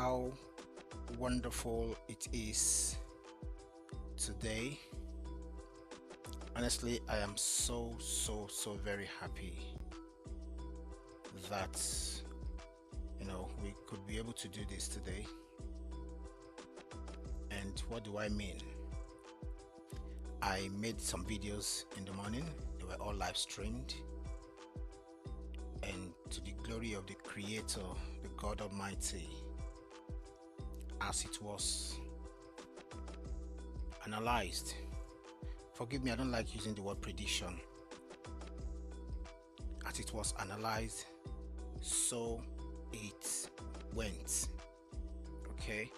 how wonderful it is today. Honestly, I am so very happy that we could be able to do this today. And what do I mean? I made some videos in the morning, they were all live streamed, and to the glory of the Creator, the God Almighty, as it was analyzed. Forgive me, I don't like using the word prediction. As it was analyzed, so it went. Okay?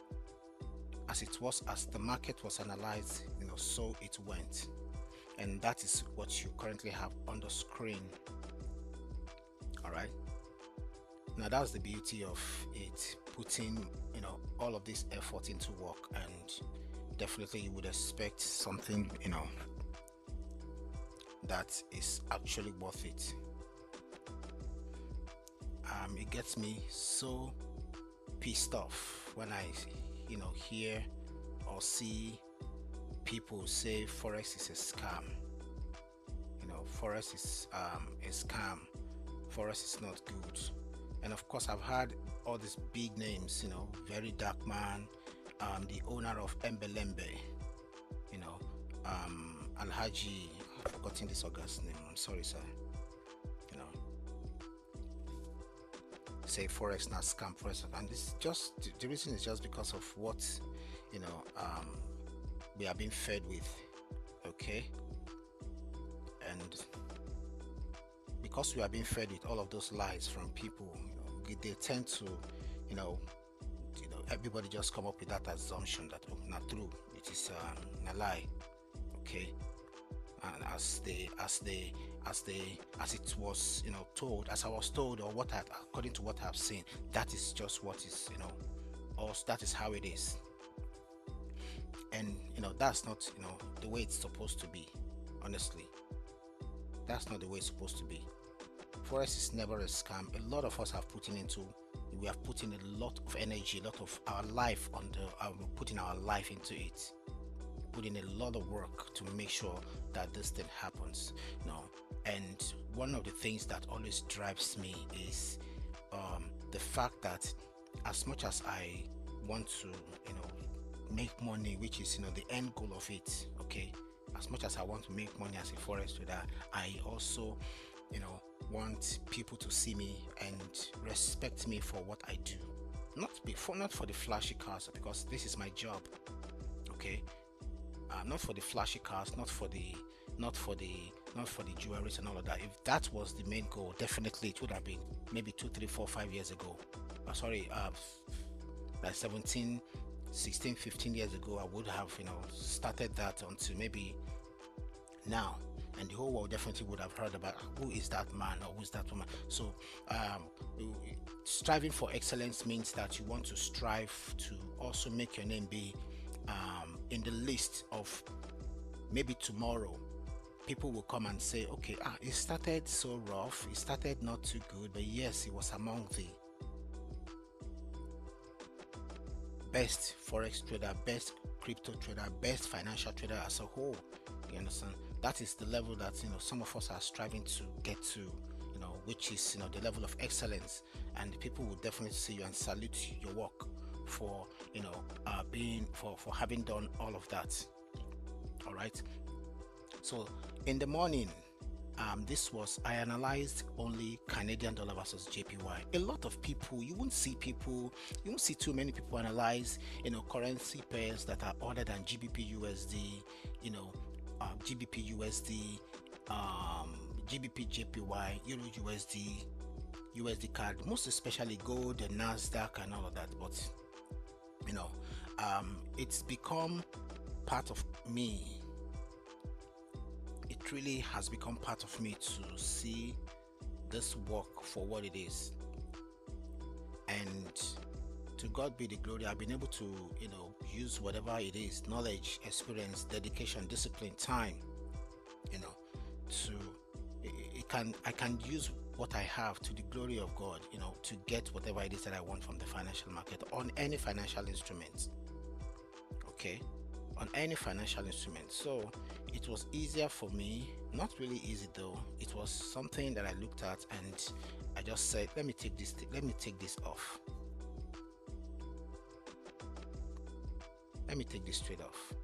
As the market was analyzed, so it went. And that is what you currently have on the screen. Alright? Now that's the beauty of it, putting all of this effort into work, and definitely you would expect something that is actually worth it. It gets me so pissed off when I hear or see people say forex is a scam. Forex is a scam. Forex is not good. And of course, I've heard all these big names, Very Dark Man, the owner of Embelembe, Alhaji, I've forgotten this August name, I'm sorry, sir. Say forex not scam, forex, and this just the reason is just because of what we are being fed with. Okay, and because we are being fed with all of those lies from people, they tend to everybody just come up with that assumption that not true, it is a lie. Okay, and as it was told, as I was told, or according to what I've seen, that is just what is also that is how it is. And that's not the way it's supposed to be. Honestly, that's not the way it's supposed to be. Forex is never a scam. A lot of us have we have put in a lot of energy, a lot of our life putting our life into it, put in a lot of work to make sure that this thing happens. And one of the things that always drives me is the fact that as much as I want to make money, which is the end goal of it, okay, as much as I want to make money as a forex trader, I also want people to see me and respect me for what I do, not for the flashy cars, because this is my job. Okay, not for the flashy cars, not for the jewelry and all of that. If that was the main goal, definitely it would have been maybe 2, 3, 4, 5 years ago. Like 17, 16, 15 years ago, I would have started that until maybe now, and the whole world definitely would have heard about who is that man or who is that woman. So striving for excellence means that you want to strive to also make your name be in the list of, maybe tomorrow people will come and say, okay, it started so rough, it started not too good, but yes, it was among the best forex trader, best crypto trader, best financial trader as a whole. You understand? That is the level that some of us are striving to get to, which is the level of excellence, and people will definitely see you and salute your work for for having done all of that. All right, so in the morning, I analyzed only Canadian dollar versus JPY. A lot of people, you won't see too many people analyze currency pairs that are other than GBP USD, GBP USD, GBP JPY, Euro USD, USD card, most especially gold and Nasdaq and all of that. But it's become part of me. It really has become part of me to see this work for what it is, and to God be the glory. I've been able to use whatever it is, knowledge, experience, dedication, discipline, time, to I can use what I have to the glory of God, to get whatever it is that I want from the financial market on any financial instrument. Okay, on any financial instrument. So it was easier for me, not really easy though. It was something that I looked at and I just said, let me take this off. Let me take this straight off.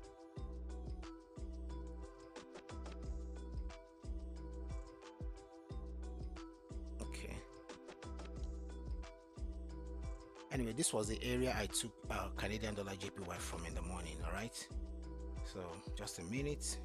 Okay. Anyway, this was the area I took Canadian dollar JPY from in the morning. All right. So just a minute.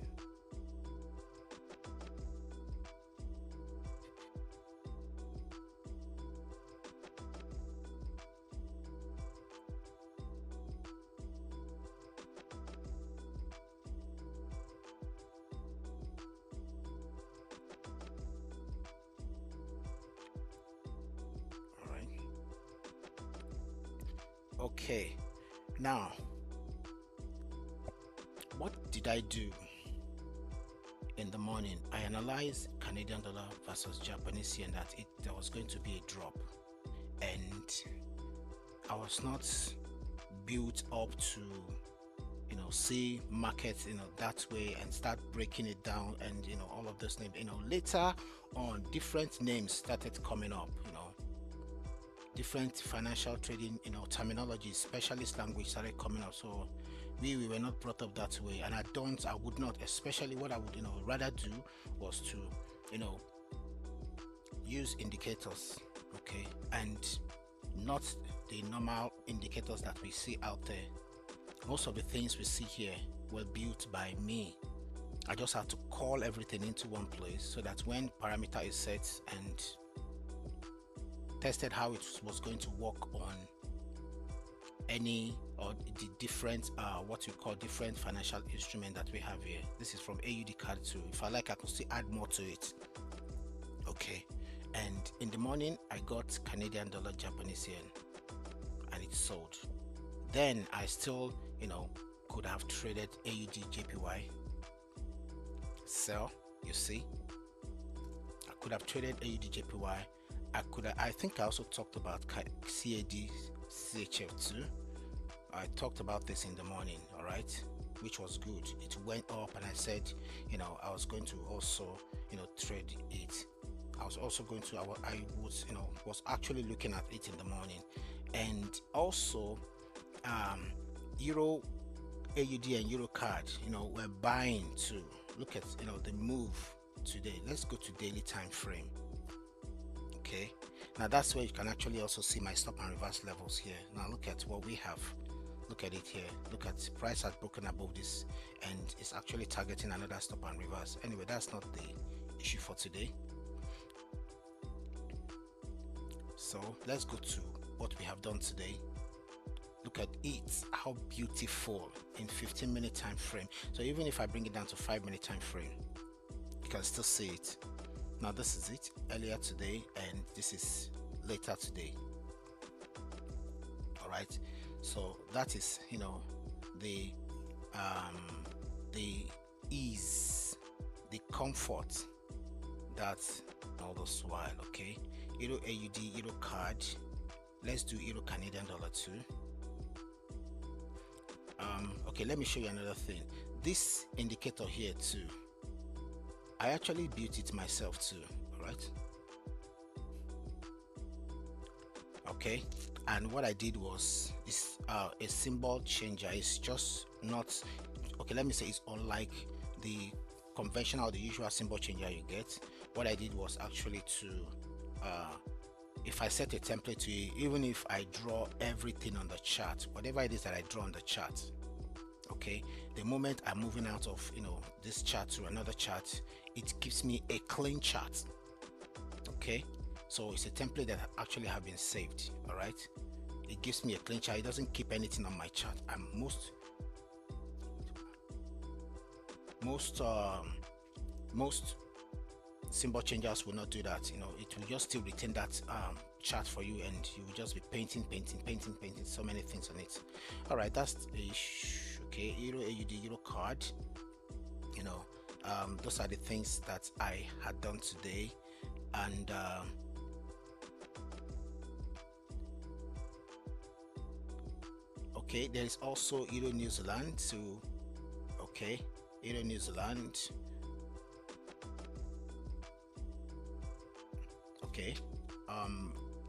All right. Okay. Now, what did I do in the morning? I analyzed Canadian dollar versus Japanese yen, that there was going to be a drop, and I was not built up to see markets that way and start breaking it down, and all of those names. Later on, different names started coming up, different financial trading terminology, specialist language started coming up. So we were not brought up that way, and I would not, especially what I would rather do was to use indicators, okay, and not the normal indicators that we see out there. Most of the things we see here were built by me. I just had to call everything into one place so that when parameter is set and tested how it was going to work on any or the different what we call different financial instrument that we have here. This is from AUD card 2. If I like, I could still add more to it. Okay, and in the morning I got Canadian dollar Japanese yen and it sold. Then I still could have traded AUD JPY, sell. You see, I could have traded AUD JPY. I think I also talked about CAD CHF2. I talked about this in the morning, all right, which was good. It went up, and I said I was going to also trade it. I was also going to I was actually looking at it in the morning. And also Euro AUD and Euro card, we're buying to look at the move today. Let's go to daily time frame. Okay, now that's where you can actually also see my stop and reverse levels here. Now look at what we have. Look at it here. Look at price has broken above this and it's actually targeting another stop and reverse. Anyway, that's not the issue for today. So let's go to what we have done today. Look at it, how beautiful in 15-minute time frame. So even if I bring it down to 5-minute time frame, you can still see it. Now this is it earlier today, and this is later today. All right, so that is the ease, the comfort that all this while. Okay, Euro AUD, Euro card. Let's do Euro Canadian dollar too. Okay, let me show you another thing. This indicator here too, I actually built it myself too. All right, okay, and what I did was is a symbol changer. It's just not okay, let me say it's unlike the conventional, the usual symbol changer you get. What I did was actually to if I set a template to it, even if I draw everything on the chart, whatever it is that I draw on the chart, okay, the moment I'm moving out of this chart to another chart, it gives me a clean chart. Okay, so it's a template that actually have been saved. All right, it gives me a clean chart. It doesn't keep anything on my chart. And most symbol changers will not do that. It will just still retain that chart for you, and you will just be painting so many things on it. All right, that's okay. Euro AUD, Euro card, those are the things that I had done today. And okay, there is also Euro New Zealand. So okay, Euro New Zealand. Okay,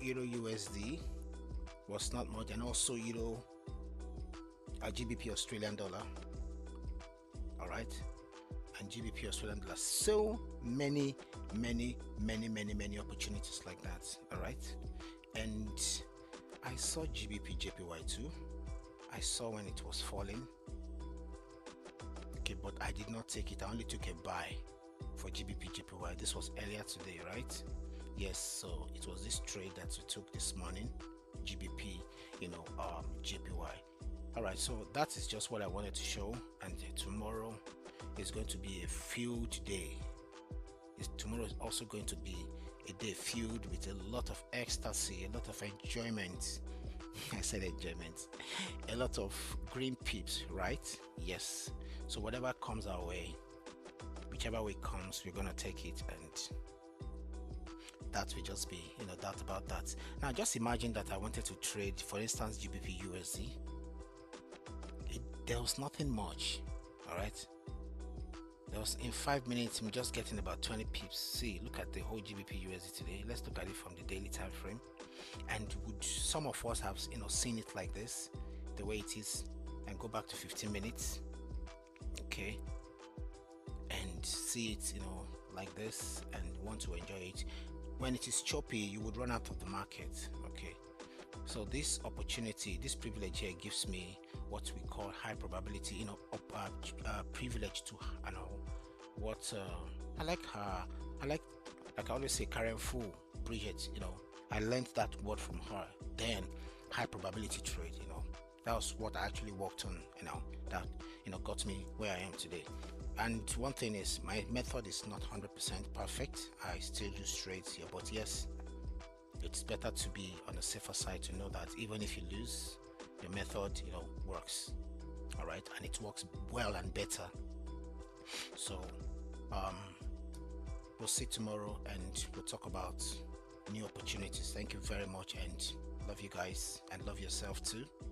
Euro USD was not much, and also Euro GBP Australian dollar. All right, and GBP Australian dollar. So many opportunities like that. All right, and I saw GBP JPY too. I saw when it was falling. Okay, but I did not take it. I only took a buy for GBP JPY. This was earlier today, right? Yes, so it was this trade that we took this morning, GBP, JPY. All right, so that is just what I wanted to show. And tomorrow is going to be a filled day. Tomorrow is also going to be a day filled with a lot of ecstasy, a lot of enjoyment. I said enjoyment, a lot of green pips, right? Yes. So whatever comes our way, whichever way comes, we're gonna take it, and that will just be, doubt about that. Now just imagine that I wanted to trade, for instance, GBP USD. There was nothing much. All right, there was, in 5 minutes I'm just getting about 20 pips. See, look at the whole GBP USD today. Let's look at it from the daily time frame. And would some of us have seen it like this, the way it is, and go back to 15 minutes, okay, and see it like this, and want to enjoy it? When it is choppy, you would run out of the market. Okay, so this opportunity, this privilege here gives me what we call high probability, privilege to what I like I always say, Karen Fu, Bridget, I learned that word from her. Then high probability trade, that was what I actually worked on, that got me where I am today. And one thing is, my method is not 100% perfect. I still do trades here, but yes, it's better to be on the safer side, to know that even if you lose, your method works. All right, and it works well and better. So we'll see tomorrow, and we'll talk about new opportunities. Thank you very much, and love you guys, and love yourself too.